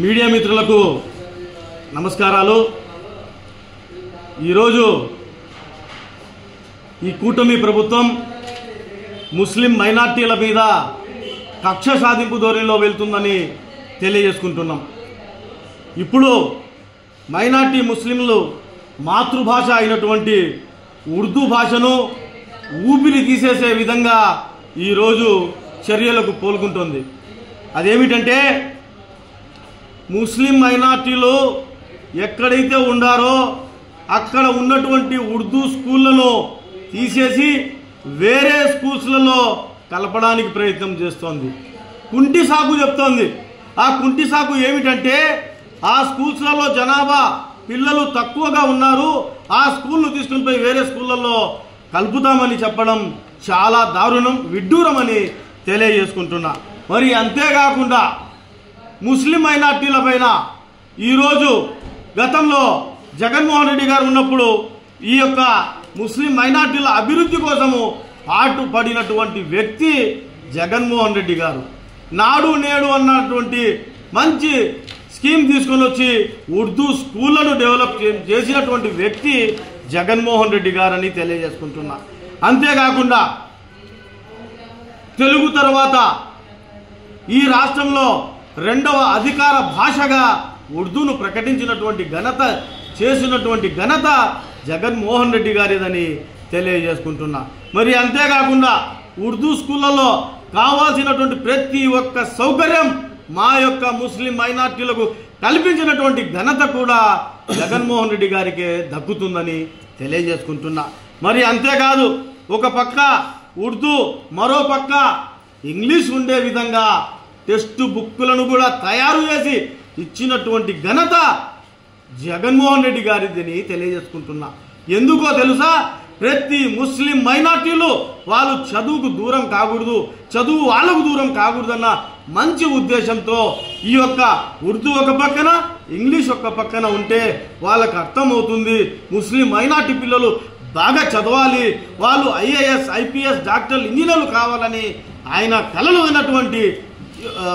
Media మిత్రులకు నమస్కారాలు। ఈరోజు ఈ కూటమి ప్రభుత్వం ముస్లిం మైనార్టీల మీద కక్ష సాధింపు ధోరణిలో వెళ్తుందని తెలియజేసుకుంటున్నాం। ఇప్పుడు మైనార్టీ ముస్లింలు మాతృభాష అయినటువంటి ఉర్దూ భాషను ఊపిరి తీసేసే విధంగా ఈరోజు చర్యలకు పూనుకుంటోంది। అదేమిటంటే ముస్లిం మైనార్టీలు ఎక్కడైతే ఉండారో అక్కడ ఉన్నటువంటి ఉర్దూ స్కూళ్లను తీసేసి వేరే స్కూల్స్లలో కలపడానికి ప్రయత్నం చేస్తోంది। కుంటి సాకు చెప్తోంది। ఆ కుంటి సాకు ఏమిటంటే ఆ స్కూల్స్లలో జనాభా పిల్లలు తక్కువగా ఉన్నారు, ఆ స్కూల్ను తీసుకుని పోయి వేరే స్కూళ్ళల్లో కలుపుతామని చెప్పడం చాలా దారుణం, విడ్డూరమని తెలియజేసుకుంటున్నా। మరి అంతేకాకుండా ముస్లిం మైనార్టీల పైన ఈరోజు గతంలో జగన్మోహన్ రెడ్డి గారు ఉన్నప్పుడు ఈ యొక్క ముస్లిం మైనార్టీల అభివృద్ధి కోసము పాటుపడినటువంటి వ్యక్తి జగన్మోహన్ రెడ్డి గారు। నాడు నేడు అన్నటువంటి మంచి స్కీమ్ తీసుకొని వచ్చి ఉర్దూ స్కూళ్లను డెవలప్ చేసినటువంటి వ్యక్తి జగన్మోహన్ రెడ్డి గారని తెలియజేసుకుంటున్నా। అంతేకాకుండా తెలుగు తర్వాత ఈ రాష్ట్రంలో రెండవ అధికార భాషగా ఉర్దూను ప్రకటించినటువంటి ఘనత చేసినటువంటి ఘనత జగన్మోహన్ రెడ్డి గారిదని తెలియజేసుకుంటున్నా। మరి అంతేకాకుండా ఉర్దూ స్కూళ్ళలో కావాల్సినటువంటి ప్రతి ఒక్క సౌకర్యం మా యొక్క ముస్లిం మైనార్టీలకు కల్పించినటువంటి ఘనత కూడా జగన్మోహన్ రెడ్డి గారికి దక్కుతుందని తెలియజేసుకుంటున్నా। మరి అంతేకాదు ఒక పక్క ఉర్దూ మరో పక్క ఇంగ్లీష్ ఉండే విధంగా టెక్స్ట్ బుక్కులను కూడా తయారు చేసి ఇచ్చినటువంటి ఘనత జగన్మోహన్ రెడ్డి గారిదని తెలియజేసుకుంటున్నా। ఎందుకో తెలుసా, ప్రతి ముస్లిం మైనార్టీలు వాళ్ళు చదువుకు దూరం కాకూడదు, చదువు వాళ్ళకు దూరం కాకూడదన్న మంచి ఉద్దేశంతో ఈ యొక్క ఉర్దూ ఒక పక్కన ఇంగ్లీష్ ఒక పక్కన ఉంటే వాళ్ళకు అర్థమవుతుంది, ముస్లిం మైనార్టీ పిల్లలు బాగా చదవాలి, వాళ్ళు ఐఏఎస్ ఐపీఎస్ డాక్టర్లు ఇంజనీర్లు కావాలని ఆయన కలలు ఉన్నటువంటి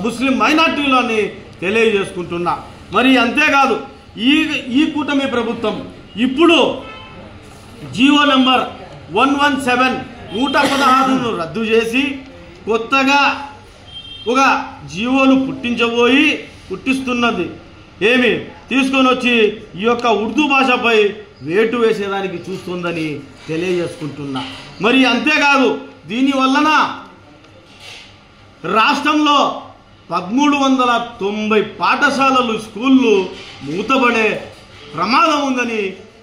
ముస్లిం మైనార్టీలని తెలియజేసుకుంటున్నా। మరి అంతేకాదు ఈ కూటమి ప్రభుత్వం ఇప్పుడు జీవో నెంబర్ 117 116ను రద్దు చేసి కొత్తగా ఒక జీవోను పుట్టిస్తున్నది ఏమి తీసుకొని వచ్చి ఈ యొక్క ఉర్దూ భాషపై వేటు వేసేదానికి చూస్తుందని తెలియజేసుకుంటున్నా। మరి అంతేకాదు దీనివలన రాష్ట్రంలో 1390 పాఠశాలలు స్కూళ్ళు మూతబడే ప్రమాదం ఉందని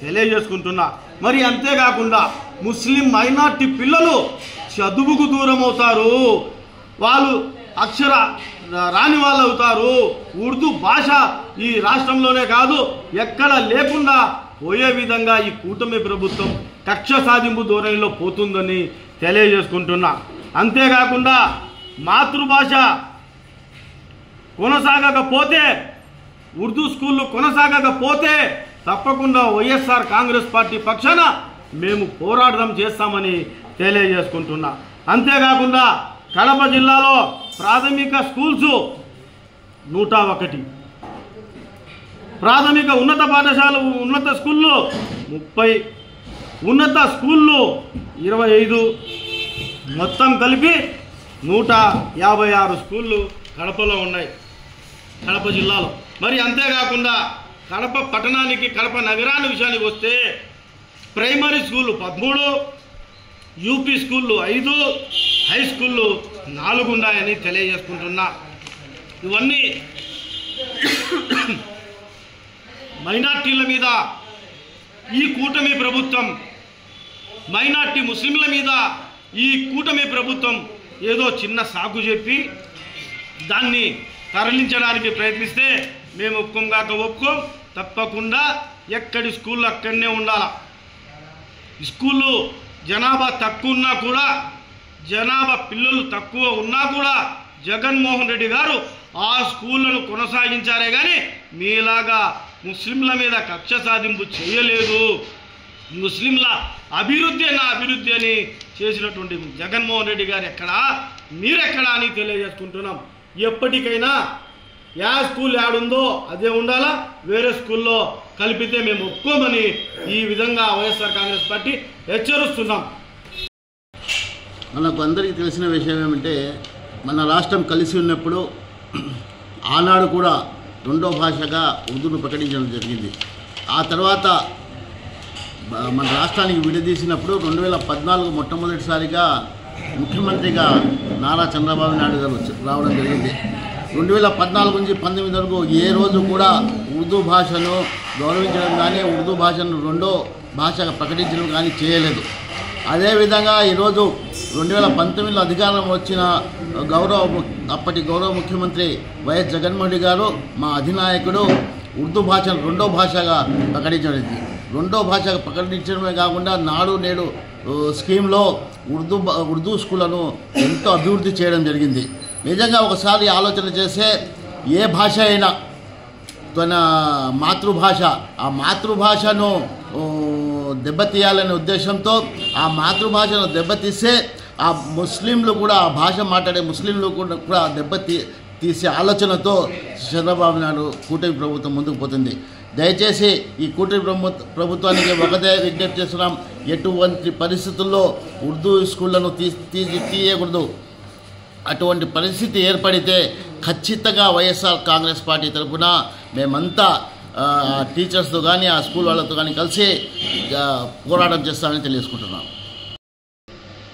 తెలియజేసుకుంటున్నా। మరి అంతేకాకుండా ముస్లిం మైనార్టీ పిల్లలు చదువుకు దూరం అవుతారు, వాళ్ళు అక్షర రాని వాళ్ళు అవుతారు, ఉర్దూ భాష ఈ రాష్ట్రంలోనే కాదు ఎక్కడ లేకుండా పోయే విధంగా ఈ కూటమి ప్రభుత్వం కక్ష సాధింపు ధోరణిలో పోతుందని తెలియజేసుకుంటున్నా। అంతేకాకుండా మాతృభాష కొనసాగకపోతే ఉర్దూ స్కూళ్ళు కొనసాగకపోతే తప్పకుండా వైఎస్ఆర్ కాంగ్రెస్ పార్టీ పక్షాన మేము పోరాటం చేస్తామని తెలియజేసుకుంటున్నా। అంతేకాకుండా కడప జిల్లాలో ప్రాథమిక స్కూల్స్ 101, ప్రాథమిక ఉన్నత పాఠశాల ఉన్నత స్కూళ్ళు 30, ఉన్నత స్కూళ్ళు 25, మొత్తం కలిపి 156 స్కూళ్ళు కడపలో ఉన్నాయి, కడప జిల్లాలో। మరి అంతేకాకుండా కడప పట్టణానికి కడప నగరాన్ని విషయానికి వస్తే ప్రైమరీ స్కూళ్ళు 13, యూపీ స్కూళ్ళు 5, హై స్కూళ్ళు 4 ఉన్నాయని తెలియజేసుకుంటున్నా। ఇవన్నీ మైనార్టీల మీద ఈ కూటమి ప్రభుత్వం, మైనార్టీ ముస్లింల మీద ఈ కూటమి ప్రభుత్వం ఏదో చిన్న సాకు చెప్పి దాన్ని తరలించడానికి ప్రయత్నిస్తే మేము ఒప్పుకోం। తప్పకుండా ఎక్కడి స్కూళ్ళు అక్కడనే ఉండాలి। స్కూళ్ళు జనాభా తక్కువ ఉన్నా కూడా, జనాభా పిల్లలు తక్కువ ఉన్నా కూడా జగన్మోహన్ రెడ్డి గారు ఆ స్కూళ్ళను కొనసాగించారే కానీ మీలాగా ముస్లింల మీద కక్ష సాధింపు చేయలేదు। ముస్లింల అభివృద్ధి నా అభివృద్ధి అని చేసినటువంటి జగన్మోహన్ రెడ్డి గారు ఎక్కడా, మీరెక్కడా అని తెలియజేసుకుంటున్నాం। ఎప్పటికైనా యా స్కూల్ యాడుందో అదే ఉండాలా, వేరే స్కూల్లో కలిపితే మేము ఒప్పుకోమని ఈ విధంగా వైఎస్ఆర్ కాంగ్రెస్ పార్టీ హెచ్చరిస్తున్నాం. మనకు అందరికీ తెలిసిన విషయం ఏమంటే, మన రాష్ట్రం కలిసి ఉన్నప్పుడు ఆనాడు కూడా రెండో భాషగా ఉర్దూను ప్రకటించడం జరిగింది. ఆ తర్వాత మన రాష్ట్రానికి విడదీసినప్పుడు 2014 మొట్టమొదటిసారిగా ముఖ్యమంత్రిగా నారా చంద్రబాబు నాయుడు గారు రావడం జరిగింది. 2014 నుంచి 2019 వరకు ఏ రోజు కూడా ఉర్దూ భాషను గౌరవించడం కానీ ఉర్దూ భాషను రెండో భాషగా ప్రకటించడం కానీ చేయలేదు. అదేవిధంగా ఈరోజు 2019లో అధికారం వచ్చిన అప్పటి గౌరవ ముఖ్యమంత్రి వైఎస్ జగన్మోహన్ రెడ్డి గారు, మా అధినాయకుడు ఉర్దూ భాషను రెండో భాషగా ప్రకటించడం. రెండో భాషగా ప్రకటించడమే కాకుండా నాడు నేడు స్కీమ్లో ఉర్దూ స్కూళ్లను ఎంతో అభివృద్ధి చేయడం జరిగింది. నిజంగా ఒకసారి ఆలోచన చేస్తే ఏ భాష అయినా తన మాతృభాష, ఆ మాతృభాషను దెబ్బతీయాలనే ఉద్దేశంతో ఆ మాతృభాషను దెబ్బతీస్తే ఆ ముస్లింలు కూడా, ఆ భాష మాట్లాడే ముస్లింలు కూడా తీసే ఆలోచనతో చంద్రబాబు నాయుడు కూటమి ప్రభుత్వం ముందుకు పోతుంది. దయచేసి ఈ కూటమి ప్రభుత్వానికి ఒకటే విజ్ఞప్తి చేస్తున్నాం, ఎటువంటి పరిస్థితుల్లో ఉర్దూ స్కూళ్లను తీయకూడదు. అటువంటి పరిస్థితి ఏర్పడితే ఖచ్చితంగా వైఎస్ఆర్ కాంగ్రెస్ పార్టీ తరఫున మేమంతా టీచర్స్తో కానీ ఆ స్కూల్ వాళ్ళతో కానీ కలిసి పోరాటం చేస్తామని తెలియజేసుకుంటున్నాం.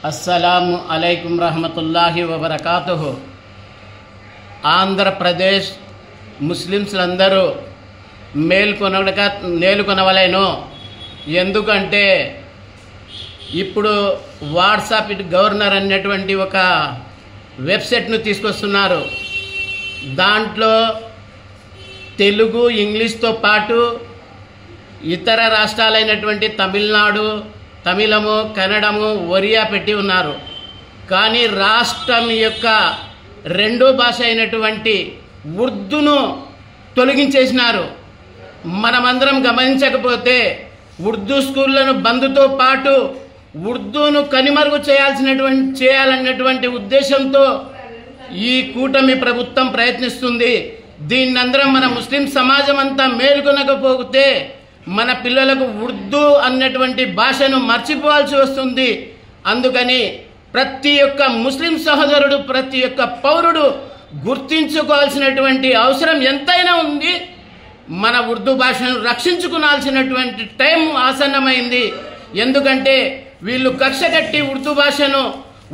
అస్సలాము అలైకుం రహమతుల్లాహి వబరకాతుహు. ఆంధ్రప్రదేశ్ ముస్లిమ్స్లందరూ మేలుకొనవలేను. ఎందుకంటే ఇప్పుడు వాట్సాప్ గవర్నర్ అనేటువంటి ఒక వెబ్సైట్ను తీసుకొస్తున్నారు. దాంట్లో తెలుగు, ఇంగ్లీష్తో పాటు ఇతర రాష్ట్రాలైనటువంటి తమిళనాడు, తమిళము, కన్నడము, ఒరియా పెట్టి ఉన్నారు. కానీ రాష్ట్రం యొక్క రెండో భాష అయినటువంటి ఉర్దూను తొలగించేసినారు. మనమందరం గమనించకపోతే ఉర్దూ స్కూళ్లను బంద్తో పాటు ఉర్దూను కనుమరుగు చేయాలన్నటువంటి ఉద్దేశంతో ఈ కూటమి ప్రభుత్వం ప్రయత్నిస్తుంది. దీన్నందరం మన ముస్లిం సమాజం అంతా మేలుకొనకపోతే మన పిల్లలకు ఉర్దూ అన్నటువంటి భాషను మర్చిపోవాల్సి వస్తుంది. అందుకని ప్రతి ఒక్క ముస్లిం సహోదరుడు, ప్రతి ఒక్క పౌరుడు గుర్తించుకోవాల్సినటువంటి అవసరం ఎంతైనా ఉంది. మన ఉర్దూ భాషను రక్షించుకోవాల్సినటువంటి టైం ఆసన్నమైంది. ఎందుకంటే వీళ్ళు కక్ష కట్టి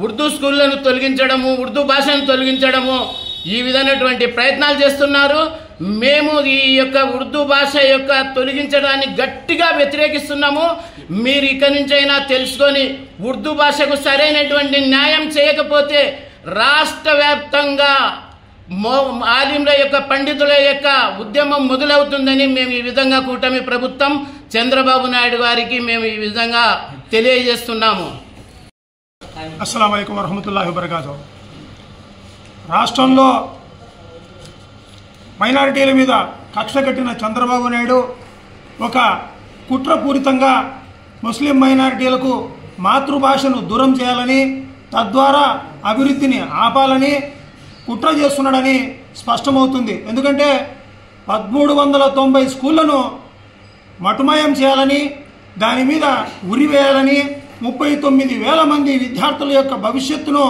ఉర్దూ స్కూళ్లను తొలగించడము, ఉర్దూ భాషను తొలగించడము, ఈ విధమైనటువంటి ప్రయత్నాలు చేస్తున్నారు. మేము ఈ యొక్క ఉర్దూ భాష యొక్క తొలగించడాన్ని గట్టిగా వ్యతిరేకిస్తున్నాము. మీరు ఇక్కడి నుంచైనా తెలుసుకొని ఉర్దూ భాషకు సరైనటువంటి న్యాయం చేయకపోతే రాష్ట్ర వ్యాప్తంగా ఆలింల యొక్క, పండితుల యొక్క ఉద్యమం మొదలవుతుందని మేము ఈ విధంగా కూటమి ప్రభుత్వం చంద్రబాబు నాయుడు గారికి మేము ఈ విధంగా తెలియజేస్తున్నాము. అస్సలాము అలైకుం వరహమతుల్లాహి వబరకాతుహు. రాష్ట్రంలో మైనారిటీల మీద కక్ష కట్టిన చంద్రబాబు నాయుడు ఒక కుట్రపూరితంగా ముస్లిం మైనారిటీలకు మాతృభాషను దూరం చేయాలని, తద్వారా అభివృద్ధిని ఆపాలని కుట్ర చేస్తున్నాడని స్పష్టమవుతుంది. ఎందుకంటే 1390 స్కూళ్లను మటుమాయం చేయాలని, దాని మీద ఉరివేయాలని, 39,000 మంది విద్యార్థుల యొక్క భవిష్యత్తును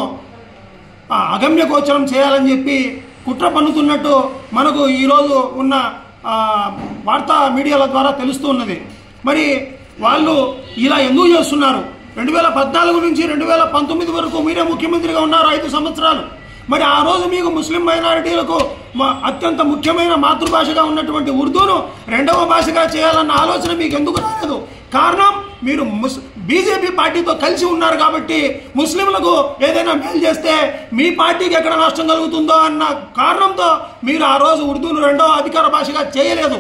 అగమ్యగోచరం చేయాలని చెప్పి కుట్ర పన్నుతున్నట్టు మనకు ఈరోజు ఉన్న వార్తా మీడియాల ద్వారా తెలుస్తూ ఉన్నది. మరి వాళ్ళు ఇలా ఎందుకు చేస్తున్నారు? 2014 నుంచి 2019 వరకు మీరే ముఖ్యమంత్రిగా ఉన్నారు, 5 సంవత్సరాలు. మరి ఆ రోజు మీకు ముస్లిం మైనారిటీలకు అత్యంత ముఖ్యమైన మాతృభాషగా ఉన్నటువంటి ఉర్దూను రెండవ భాషగా చేయాలన్న ఆలోచన మీకు ఎందుకు రాలేదు? కారణం, మీరు బీజేపీ పార్టీతో కలిసి ఉన్నారు కాబట్టి ముస్లింలకు ఏదైనా మేలు చేస్తే మీ పార్టీకి ఎక్కడ నష్టం కలుగుతుందో అన్న కారణంతో మీరు ఆ రోజు ఉర్దూను రెండవ అధికార భాషగా చేయలేదు.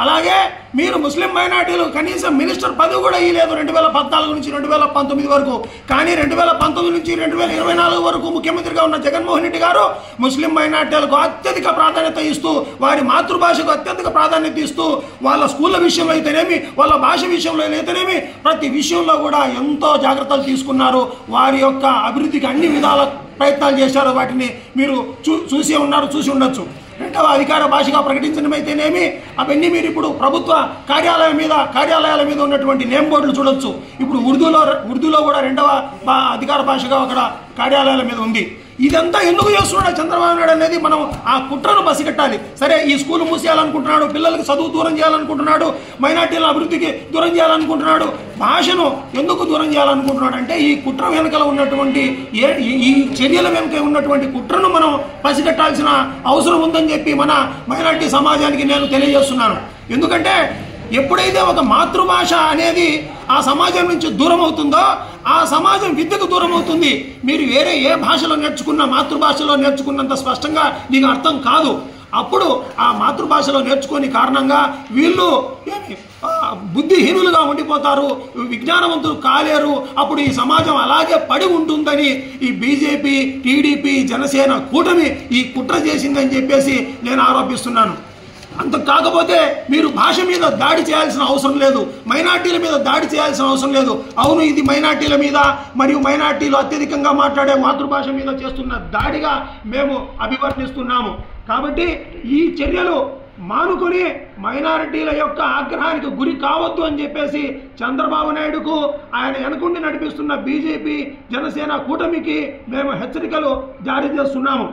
అలాగే మీరు ముస్లిం మైనార్టీలు కనీసం మినిస్టర్ పదవి కూడా ఇవ్వలేదు 2014 నుంచి 2019 వరకు. కానీ 2019 నుంచి 2024 వరకు ముఖ్యమంత్రిగా ఉన్న జగన్మోహన్ రెడ్డి గారు ముస్లిం మైనార్టీలకు అత్యధిక ప్రాధాన్యత ఇస్తూ, వారి మాతృభాషకు అత్యధిక ప్రాధాన్యత ఇస్తూ, వాళ్ళ స్కూళ్ళ విషయంలో అయితేనేమి, వాళ్ళ భాష విషయంలో అయితేనేమి, ప్రతి విషయంలో కూడా ఎంతో జాగ్రత్తలు తీసుకున్నారు. వారి యొక్క అభివృద్ధికి అన్ని విధాల ప్రయత్నాలు చేశారు. వాటిని మీరు చూసి ఉండొచ్చు. రెండవ అధికార భాషగా ప్రకటించడమైతేనేమి, అవన్నీ మీరు ఇప్పుడు ప్రభుత్వ కార్యాలయాల మీద ఉన్నటువంటి నేమ్ బోర్డులు చూడొచ్చు. ఇప్పుడు ఉర్దూలో కూడా రెండవ అధికార భాషగా అక్కడ కార్యాలయాల మీద ఉంది. ఇదంతా ఎందుకు చేస్తున్నాడు చంద్రబాబు నాయుడు అనేది మనం ఆ కుట్రను పసిగట్టాలి. సరే, ఈ స్కూల్ మూసేయాలనుకుంటున్నాడు, పిల్లలకు చదువు దూరం చేయాలనుకుంటున్నాడు, మైనార్టీల అభివృద్ధికి దూరం చేయాలనుకుంటున్నాడు, భాషను ఎందుకు దూరం చేయాలనుకుంటున్నాడు అంటే ఈ కుట్ర వెనుకల ఉన్నటువంటి ఈ చర్యల వెనుక ఉన్నటువంటి కుట్రను మనం పసిగట్టాల్సిన అవసరం ఉందని చెప్పి మన మైనార్టీ సమాజానికి నేను తెలియజేస్తున్నాను. ఎందుకంటే ఎప్పుడైతే ఒక మాతృభాష అనేది ఆ సమాజం నుంచి దూరం అవుతుందో ఆ సమాజం విద్యకు దూరం అవుతుంది. మీరు వేరే ఏ భాషలో నేర్చుకున్నా మాతృభాషలో నేర్చుకున్నంత స్పష్టంగా నీకు అర్థం కాదు. అప్పుడు ఆ మాతృభాషలో నేర్చుకోని కారణంగా వీళ్ళు బుద్ధిహీనులుగా ఉండిపోతారు, విజ్ఞానవంతులు కాలేరు. అప్పుడు ఈ సమాజం అలాగే పడి ఉంటుందని ఈ బీజేపీ, టీడీపీ, జనసేన కూటమి ఈ కుట్ర చేసిందని చెప్పేసి నేను ఆరోపిస్తున్నాను. అంత కాకపోతే మీరు భాష మీద దాడి చేయాల్సిన అవసరం లేదు, మైనార్టీల మీద దాడి చేయాల్సిన అవసరం లేదు. అవును, ఇది మైనార్టీల మీద మరియు మైనార్టీలు అత్యధికంగా మాట్లాడే మాతృభాష మీద చేస్తున్న దాడిగా మేము అభివర్ణిస్తున్నాము. కాబట్టి ఈ చర్యలు మానుకొని మైనారిటీల యొక్క ఆగ్రహానికి గురి కావద్దు అని చెప్పేసి చంద్రబాబు నాయుడుకు, ఆయన వెనుకుండి నడిపిస్తున్న బీజేపీ, జనసేన కూటమికి మేము హెచ్చరికలు జారీ చేస్తున్నాము.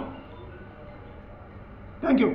Thank you.